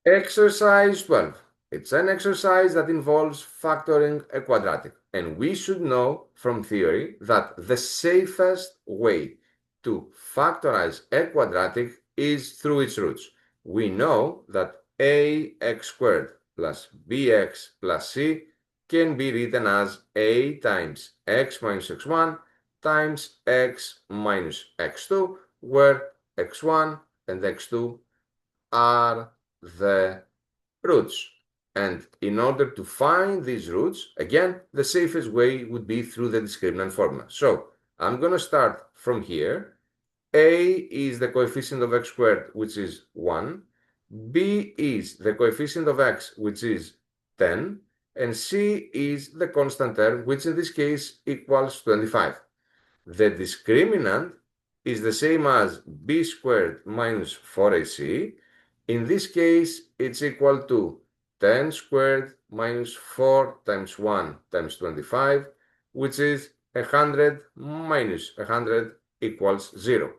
Exercise 12. It's an exercise that involves factoring a quadratic. And we should know from theory that the safest way to factorize a quadratic is through its roots. We know that ax squared plus bx plus c can be written as a times x minus x1 times x minus x2, where x1 and x2 are the roots. And in order to find these roots, again, the safest way would be through the discriminant formula. So I'm going to start from here. A is the coefficient of x squared, which is 1. B is the coefficient of x, which is 10. And C is the constant term, which in this case equals 25. The discriminant is the same as b squared minus 4ac. In this case, it's equal to 10 squared minus 4 times 1 times 25, which is 100 minus 100 equals 0.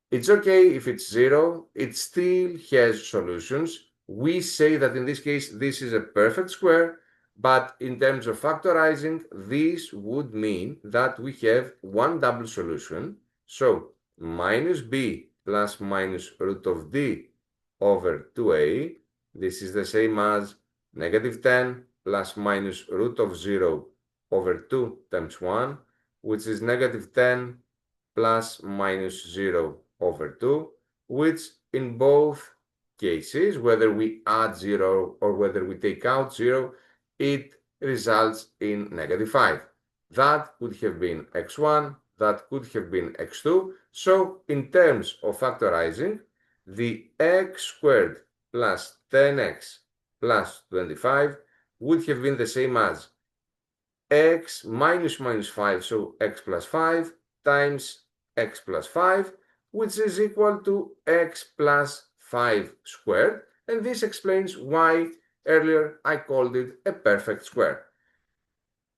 It's okay if it's 0, it still has solutions. We say that in this case, this is a perfect square, but in terms of factorizing, this would mean that we have one double solution. So minus b plus minus root of d over 2a. This is the same as negative 10 plus minus root of 0 over 2 times 1, which is negative 10 plus minus 0 over 2, which in both cases, whether we add 0 or whether we take out 0, it results in negative 5. That could have been x1, that could have been x2. So in terms of factorizing, the x squared plus 10x plus 25 would have been the same as x minus minus 5, so x plus 5 times x plus 5, which is equal to x plus 5 squared. And this explains why earlier I called it a perfect square.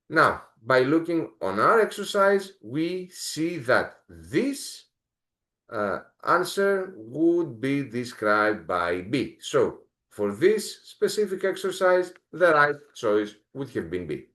Now, by looking on our exercise, we see that this answer would be described by B. So, for this specific exercise, the right choice would have been B.